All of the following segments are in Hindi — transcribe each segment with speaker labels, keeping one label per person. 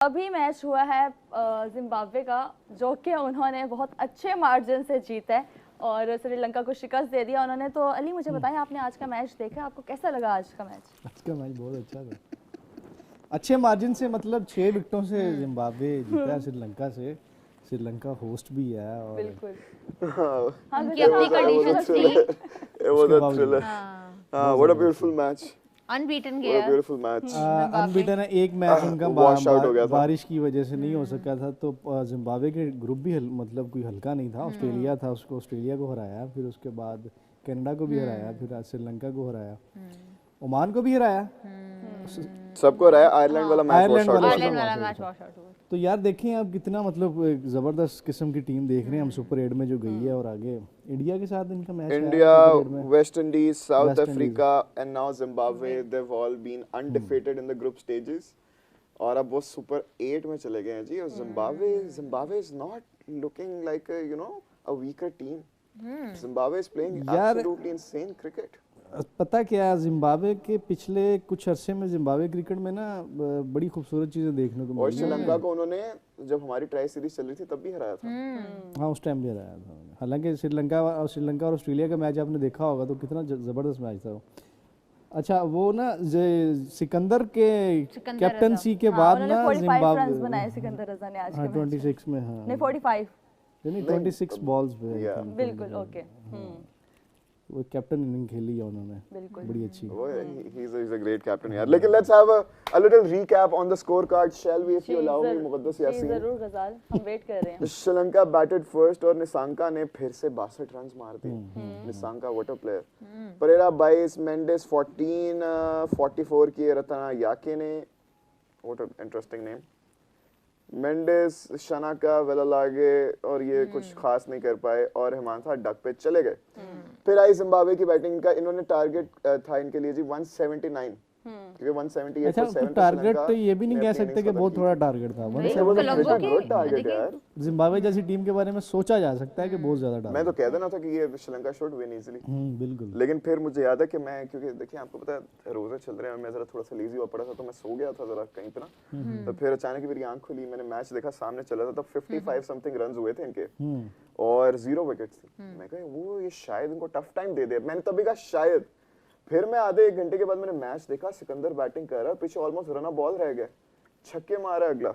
Speaker 1: अभी मैच हुआ है जिम्बाब्वे का, जो कि उन्होंने बहुत अच्छे मार्जिन से जीता है और श्रीलंका को शिकस्त दे दिया उन्होंने। तो अली मुझे बताएं, आपने आज का मैच देखा, आपको कैसा लगा आज का मैच?
Speaker 2: आज का मैच बहुत अच्छा था, अच्छे मार्जिन से, मतलब 6 विकेटों से जिम्बाब्वे जीता है श्रीलंका से। श्रीलंका होस्ट भी है और
Speaker 1: बिल्कुल
Speaker 3: उनकी अपनी कंडीशंस थी।
Speaker 4: It was a thriller. What a beautiful match.
Speaker 3: Unbeaten
Speaker 4: What
Speaker 3: गया
Speaker 4: a beautiful match.
Speaker 2: अनबीटन है। एक मैच उनका
Speaker 4: wash out हो गया था।
Speaker 2: बारिश की वजह से नहीं हो सका था। तो जिम्बाब्वे के ग्रुप भी मतलब कोई हल्का नहीं था। ऑस्ट्रेलिया था, उसको ऑस्ट्रेलिया को हराया, फिर उसके बाद कनाडा को भी हराया, फिर आज श्रीलंका को हराया, ओमान को भी हराया,
Speaker 4: सबको हराया। आयरलैंड वाला मैच
Speaker 2: आयरलैंड वाला
Speaker 3: मैच वॉश आउट हुआ।
Speaker 2: तो यार देखें आप कितना, मतलब एक जबरदस्त किस्म की टीम देख रहे हैं हम सुपर 8 में जो गई है। और आगे इंडिया के साथ इनका मैच है
Speaker 4: इंडिया,
Speaker 2: सुपर 8 में।
Speaker 4: West Indies, south
Speaker 2: West Indies.
Speaker 4: Africa and now Zimbabwe, they've all been undefeated in the group stages. और अब वो सुपर 8 में चले गए हैं जी। और Zimbabwe is not looking like a weaker team. Zimbabwe is playing
Speaker 2: यार,
Speaker 4: absolutely insane cricket.
Speaker 2: पता क्या, जिम्बाब्वे के पिछले कुछ अरसे में जिम्बाब्वे क्रिकेट में ना बड़ी खूबसूरत चीजें देखने को
Speaker 4: और
Speaker 2: मिली।
Speaker 4: श्रीलंका को उन्होंने, जब हमारी ट्राई सीरीज चल रही थी तब भी हराया था।
Speaker 2: हाँ, उस टाइम भी हराया था। हालांकि श्रीलंका और ऑस्ट्रेलिया का मैच आपने देखा होगा तो कितना जबरदस्त मैच था वो। अच्छा, वो ना सिकंदर के कैप्टनसी के बाद ना
Speaker 1: 45 रन्स बनाए सिकंदर रजा ने आज के मैच में।
Speaker 2: 26 में, हाँ
Speaker 1: नहीं 45
Speaker 2: नहीं 26 बॉल्स पे
Speaker 1: बिल्कुल ओके।
Speaker 2: वो कैप्टन इनिंग खेली है उन्होंने,
Speaker 1: बिल्कुल
Speaker 2: बड़ी अच्छी।
Speaker 4: वो he's a great captain यार। लेकिन let's have a little recap on the scorecard, shall we, if you allow me, मुक़द्दस Yasin.
Speaker 1: जरूर गजाल, हम वेट कर रहे हैं।
Speaker 4: श्रीलंका बैटेड फर्स्ट और निसांका ने फिर से 62 रन्स मार दिए। Nissanka what a player. Perera 22, Mendis 14, 44 किए रतना याके ने, what a interesting name. Mendis, Shanaka, Wellalage और ये कुछ खास नहीं कर पाए और हिमांशु डक पे चले गए। फिर आई जिम्बाब्वे की बैटिंग का, इन्होंने टारगेट था इनके लिए जी 179, क्योंकि 178
Speaker 2: अच्छा,
Speaker 4: for 7
Speaker 2: टारगेट तो ये भी नहीं कह सकते कि बहुत थोड़ा टारगेट था।
Speaker 4: टारगेट यार।
Speaker 2: जिम्बाब्वे जैसी टीम के बारे में सोचा जा सकता है कि बहुत ज्यादा टारगेट।
Speaker 4: मैं तो कह देना था कि ये श्रीलंका शुड विन इजीली।
Speaker 2: बिल्कुल।
Speaker 4: लेकिन फिर मुझे याद है कि मैं, क्योंकि देखिए आपको पता है रोजे चल रहे हैं और मैं जरा थोड़ा सा लेजी हुआ पड़ा था, तो मैं सो गया था जरा कहीं पे ना। तो फिर अचानक मेरी आंख खुली, मैंने मैच देखा, सामने चला था, तब 55 समथिंग रन्स हुए थे इनके और 0 विकेट्स थी। मैं कहा वो ये शायद इनको टफ टाइम दे दे, मैंने तभी कहा शायद। फिर मैं आधे एक घंटे के बाद मैंने मैच देखा, सिकंदर बैटिंग कर रहा है, पीछे ऑलमोस्ट रन बॉल रह गया, छक्के मारा अगला।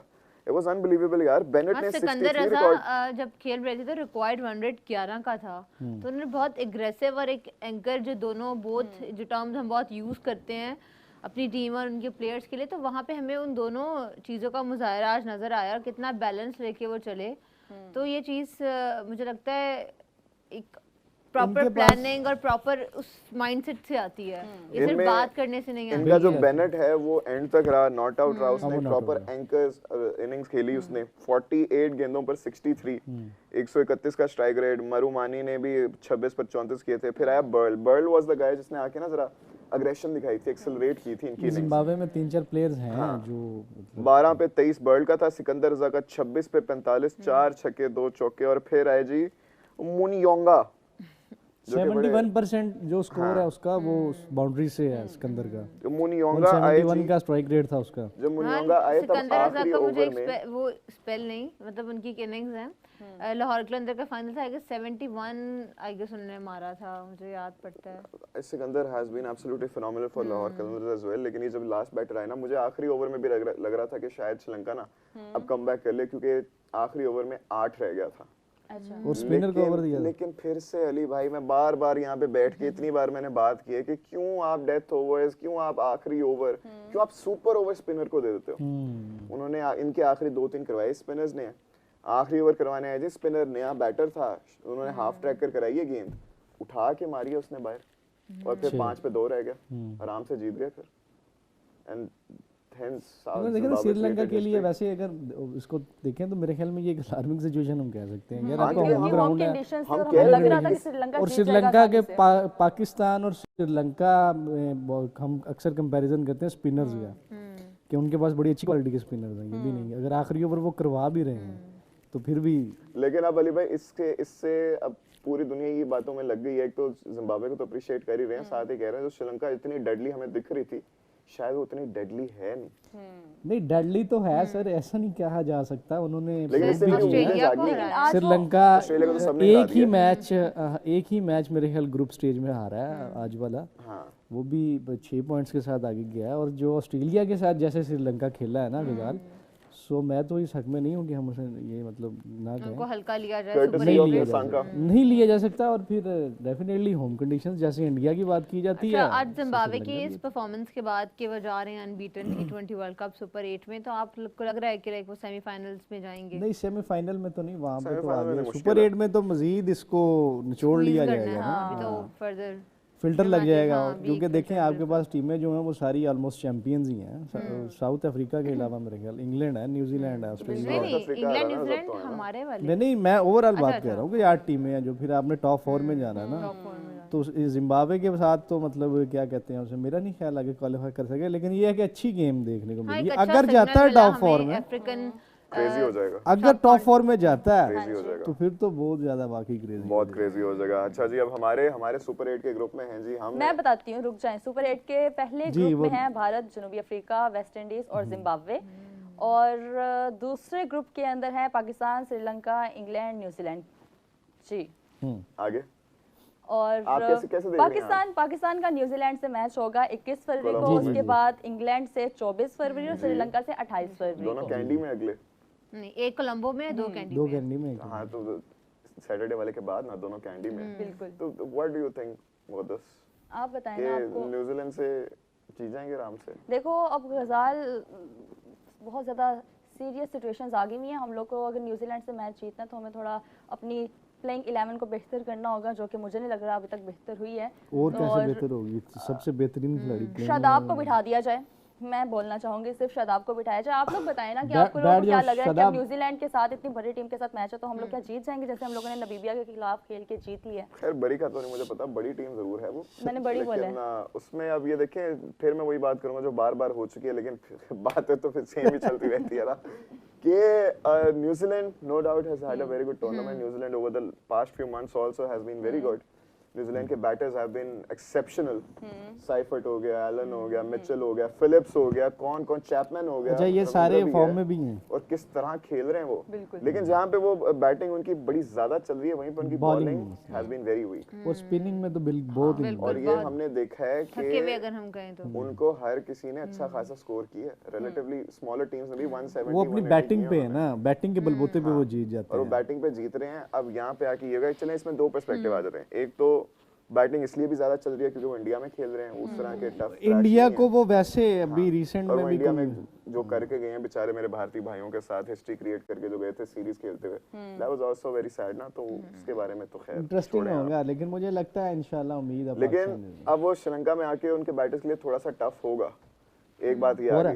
Speaker 4: इट वाज अनबिलीवेबल यार। बेनेट ने 63 रिकॉर्ड,
Speaker 3: जब खेल रहे थे तो रिक्वायर्ड 111 का था, तो उन्होंने बहुत एग्रेसिव और एक एंकर, जो दोनों बोथ जो टर्म्स हम बहुत यूज करते हैं अपनी टीम और उनके प्लेयर्स के लिए, तो वहाँ पे हमें उन दोनों चीज़ों का मुजाहरा आज नजर आया और कितना बैलेंस लेके वो चले। तो ये चीज़ मुझे लगता है एक प्रॉपर प्लानिंग और प्रॉपर उस माइंडसेट से आती है, ये सिर्फ बात करने से नहीं आती।
Speaker 4: इनका जो बेनेट है वो एंड तक रहा, नॉट आउट रहा, उसने प्रॉपर एंकर्स इनिंग्स खेली उसने। 48 गेंदों पर 63, 131 का स्ट्राइक रेट। मरुमानी ने भी 26 पर 34 किए थे। फिर आया बर्ल वाज द गाय जिसने आके ना जरा अग्रेशन दिखाई थी, एक्सेलरेट की थी इनकी।
Speaker 2: जिम्बाब्वे में 3-4 प्लेयर्स हैं जो
Speaker 4: 12 पे 23 बर्ल का था, सिकंदर रजा का 26 पे 45, 4 छक्के 2 चौके। और फिर आए जी मुनियोंगा,
Speaker 2: 71% जो स्कोर है उसका वो बाउंड्री से है सिकंदर का।
Speaker 4: मुनियोंगा आए
Speaker 2: 71 का स्ट्राइक रेट था उसका।
Speaker 4: जब मुनियोंगा आए तब आखिरी ओवर में,
Speaker 3: वो स्पेल नहीं, मतलब उनकी इनिंग्स हैं, लाहौर के अंदर का फाइनल था, आई गेस 71 आई गेस उन्होंने मारा था, मुझे याद पड़ता है।
Speaker 4: Sikandar has been absolutely phenomenal for Lahore Qalandars as well. लेकिन ये जब लास्ट बैटर आए ना, मुझे आखिरी ओवर में भी लग रहा था कि शायद श्रीलंका ना अब कमबैक कर ले, क्योंकि आखिरी ओवर में 8 रह गया था।
Speaker 1: अच्छा,
Speaker 2: और स्पिनर को ओवर दिया।
Speaker 4: लेकिन फिर से अली भाई, मैं बार बार यहाँ पे बैठ के इतनी बार मैंने बात की है कि क्यों आप डेथ ओवर्स, क्यों आप आखिरी ओवर, क्यों आप सुपर ओवर स्पिनर को दे देते हो। उन्होंने इनके आखिरी 2-3 करवाए स्पिनर्स ने। आखिरी ओवर करवाने आए जी स्पिनर, नया बैटर था, उन्होंने हाफ ट्रैक कर कराई है गेंद, उठा के मारी है उसने बाहर और फिर 5 पे 2 रह गया, आराम से जीत गए फिर। एंड
Speaker 2: देखिए श्रीलंका के लिए वैसे अगर इसको देखें तो मेरे ख्याल में ये एक अलार्मिंग सिचुएशन हम कह सकते हैं यार। आपका होम ग्राउंड है,
Speaker 1: लग रहा था कि श्रीलंका
Speaker 2: और श्रीलंका के पाकिस्तान और श्रीलंका हम अक्सर कंपैरिजन करते हैं स्पिनर्स का, कि उनके पास बड़ी अच्छी क्वालिटी के स्पिनर्स हैं। ये भी नहीं, अगर आखिरी ओवर वो करवा भी रहे हैं तो फिर भी।
Speaker 4: लेकिन अब अली भाई इससे अब पूरी दुनिया ये बातों में लग गई है। एक तो जिम्बाब्वे को तो अप्रिशिएट कर ही रहे हैं, साथ ही कह रहे हैं जो श्रीलंका इतनी डेडली हमें दिख रही थी शायद वो उतनी डेडली है नहीं।
Speaker 2: नहीं, डेडली तो है सर, ऐसा नहीं कहा जा सकता। उन्होंने
Speaker 4: लेकिन इससे मेरी उम्मीदें
Speaker 3: ऑस्ट्रेलिया को
Speaker 4: जागी हैं।
Speaker 3: हराया।
Speaker 2: श्रीलंका
Speaker 4: ऑस्ट्रेलिया को तो सबने हरा
Speaker 2: एक ही मैच मेरे ख्याल ग्रुप स्टेज में हारा है आज वाला,
Speaker 4: हाँ
Speaker 2: वो भी 6 पॉइंट्स के साथ आगे गया है। और जो ऑस्ट्रेलिया के साथ जैसे श्रीलंका खेला है ना फिलहाल, सो मैं तो इस हक में नहीं हूँ कि हम उसे ये मतलब ना
Speaker 3: उनको
Speaker 2: कहें,
Speaker 3: हल्का लिया जाए,
Speaker 4: Courtesy
Speaker 3: सुपर
Speaker 2: नहीं
Speaker 4: of
Speaker 2: लिया
Speaker 3: एट
Speaker 2: जा
Speaker 4: Sanka।
Speaker 2: सकता, नहीं लिया जा सकता। और फिर डेफिनेटली होम कंडीशंस जैसे इंडिया की बात की जाती
Speaker 3: अच्छा,
Speaker 2: है,
Speaker 3: आज जिम्बाब्वे की इस परफॉर्मेंस के बाद कि वो जा रहे हैं unbeaten T20 world cup super 8 में, तो आप लोग को लग रहा है कि लाइक वो सेमीफाइनल्स में जाएंगे?
Speaker 2: नहीं सेमीफाइनल में तो नहीं, वहाँ पे तो
Speaker 4: सेमीफाइनल में
Speaker 2: आगे
Speaker 4: मुश्किल
Speaker 2: सुपर
Speaker 4: है।
Speaker 2: 8 में तो मजीद इसको निचोड़
Speaker 3: Squeeze
Speaker 2: लिया
Speaker 3: करना
Speaker 2: जाएगा
Speaker 3: है,
Speaker 2: ना,
Speaker 3: हाँ, अभी तो फर्दर
Speaker 2: फिल्टर लग जाएगा।
Speaker 3: हाँ,
Speaker 2: क्योंकि
Speaker 3: weak
Speaker 2: देखें
Speaker 3: filter,
Speaker 2: आपके पास टीमें जो हैं वो सारी ऑलमोस्ट चैंपियंस ही हैं। साउथ अफ्रीका के अलावा मेरे ख्याल इंग्लैंड है, न्यूजीलैंड है, ऑस्ट्रेलिया
Speaker 3: नहीं
Speaker 2: है।
Speaker 3: नहीं,
Speaker 4: अफ्रीका
Speaker 3: इंग्लैंड
Speaker 4: हराना
Speaker 3: न्यूजीलैंड
Speaker 4: सब तो है ना।
Speaker 3: हमारे वाले
Speaker 2: नहीं नहीं, मैं ओवरऑल बात
Speaker 3: अच्छा,
Speaker 2: कर रहा हूँ कि 8 टीमें हैं जो फिर आपने टॉप 4 में जाना है ना।
Speaker 3: टॉप 4 में जाना।
Speaker 2: तो इस जिम्बाब्वे के साथ तो मतलब क्या कहते हैं उसे, मेरा नहीं ख्याल आगे क्वालिफाई कर सके, लेकिन ये है कि अच्छी गेम देखने को
Speaker 3: हाँ,
Speaker 2: मिली
Speaker 3: एक अच्छा
Speaker 2: अगर जाता है
Speaker 3: सिग्नल मिला
Speaker 2: टॉप 4
Speaker 3: हमें
Speaker 2: में।
Speaker 3: अफ्रीकन
Speaker 4: क्रेजी हो जाएगा,
Speaker 2: अगर टॉप 4 में जाता है
Speaker 4: क्रेजी हो जाएगा,
Speaker 2: तो फिर तो बहुत ज्यादा वाकई क्रेजी।
Speaker 4: बहुत क्रेजी हो जाएगा। अच्छा जी, अब हमारे सुपर 8 के ग्रुप में हैं जी हम।
Speaker 1: मैं बताती हूँ, रुक जाएं। सुपर 8 के पहले
Speaker 2: जी,
Speaker 1: ग्रुप में
Speaker 2: वो-
Speaker 1: हैं भारत, जनूबी अफ्रीका, वेस्ट इंडीज और जिम्बाब्वे। और दूसरे ग्रुप के अंदर हैं पाकिस्तान, श्रीलंका, इंग्लैंड, न्यूजीलैंड। जी।
Speaker 4: आगे
Speaker 1: और
Speaker 4: आप कैसे देख रहे हैं
Speaker 1: पाकिस्तान का न्यूजीलैंड से मैच होगा 21 फरवरी को।
Speaker 4: कोलंबो में।
Speaker 1: उसके बाद इंग्लैंड से 24 फरवरी और श्रीलंका से 28 फरवरी
Speaker 4: दोनों
Speaker 1: को।
Speaker 4: कैंडी में अगले।
Speaker 3: नहीं, एक कोलंबो में, दो कैंडी
Speaker 2: दो
Speaker 3: में।
Speaker 2: कैंडी में
Speaker 4: हाँ तो सैटरडे वाले के बाद ना दोनों कैंडी में।
Speaker 1: बिल्कुल।
Speaker 4: तो what do you think about this?
Speaker 1: आप बताएं ना, आपको
Speaker 4: कि न्यूजीलैंड से जीत जाएंगे आराम से?
Speaker 1: देखो, अब गजाल बहुत ज़्यादा सीरियस सिचुएशंस आ गई हुई हैं। हम लोग को अगर न्यूजीलैंड से मैच जीतना है तो हमें थोड़ा अपनी प्लेइंग 11 को बेहतर करना होगा, जो कि मुझे नहीं लग रहा अभी तक बेहतर हुई है।
Speaker 2: और कैसे बेहतर होगी, सबसे बेहतरीन खिलाड़ी playing
Speaker 1: शादाब को बिठा दिया जाए, मैं बोलना चाहूंगी सिर्फ शादाब को बिठाया जाए। आप लोग बताएं ना कि
Speaker 2: बैठ-
Speaker 1: आपको लोगों को
Speaker 2: बैठ
Speaker 1: क्या
Speaker 2: जाओ,
Speaker 1: लग रहा है कि अब
Speaker 2: शादाब।
Speaker 1: न्यूजीलैंड के साथ इतनी बड़ी टीम के साथ मैच है तो हम लोग क्या जीत जाएंगे, जैसे हम लोगों ने नमीबिया के खिलाफ खेल के जीत लिया?
Speaker 4: खैर बड़ी का तो नहीं मुझे पता, बड़ी टीम जरूर है वो।
Speaker 1: मैंने बड़ी बोला है।
Speaker 4: लेकिन उसमें अब ये देखें, फिर मैं वही बात करूंगा जो बार बार हो चुकी है, लेकिन बातें तो फिर सेम ही चलती रहती है ना कि New Zealand no doubt has had a very good tournament. New Zealand over the past few months also has been very good. New Zealand के batters have been exceptional. Seifert हो गया, एलन हो गया, मिचेल हो गया, फिलिप्स हो गया, कौन चैपमैन हो गया।
Speaker 2: अच्छा, ये
Speaker 4: रविंद्र
Speaker 2: सारे
Speaker 4: भी
Speaker 2: फॉर्म
Speaker 4: है।
Speaker 2: में भी हैं।
Speaker 4: और किस तरह खेल रहे हैं वो।
Speaker 1: बिल्कुल।
Speaker 4: लेकिन जहाँ पे वो बैटिंग उनकी बड़ी ज्यादा चल रही है, वहीं पर उनकी
Speaker 2: Bowling
Speaker 4: bowling has been very weak.
Speaker 2: और स्पिनिंग में तो बहुत ही
Speaker 3: बिल्कुल।
Speaker 4: और ये
Speaker 3: बहुत
Speaker 4: हमने देखा है
Speaker 3: थके हुए
Speaker 4: कि
Speaker 3: अगर हम कहें तो
Speaker 4: उनको हर किसी ने अच्छा खासा स्कोर किया है। रिलेटिवली स्मॉलर टीम्स ने भी 170
Speaker 2: वो अपनी
Speaker 4: 180
Speaker 2: बैटिंग
Speaker 4: किए
Speaker 2: पे है
Speaker 4: उन्होंने।
Speaker 2: ना, बैटिंग के बलबूते पे वो जीत जाते
Speaker 4: और वो
Speaker 2: हैं।
Speaker 4: बैटिंग पे जीत रहे हैं। अब यहाँ पे आके ये होगा, चलें इसमें दो पर्सपेक्टिव आ जाते हैं। एक तो बैटिंग इसलिए भी ज्यादा चल रही है क्योंकि वो इंडिया में खेल रहे हैं, उस तरह के टफ
Speaker 2: इंडिया को वो वैसे अभी रिसेंट
Speaker 4: और
Speaker 2: में
Speaker 4: वो
Speaker 2: भी
Speaker 4: इंडिया
Speaker 2: कोई-
Speaker 4: में जो करके गए हैं बेचारे मेरे भारतीय भाइयों के साथ, हिस्ट्री क्रिएट करके जो गए थे सीरीज खेलते हुए, that was also very sad ना। तो उसके बारे में तो खैर
Speaker 2: इंटरेस्टिंग
Speaker 4: छोड़ें आप।
Speaker 2: होगा, लेकिन मुझे लगता है इंशाल्लाह उम्मीद है
Speaker 4: लेकिन
Speaker 2: पाकिस्तान
Speaker 4: अब वो श्रीलंका में आके उनके बैटर्स के लिए थोड़ा सा टफ होगा। एक बात ये
Speaker 2: हो
Speaker 4: आ
Speaker 2: रहा
Speaker 4: गई,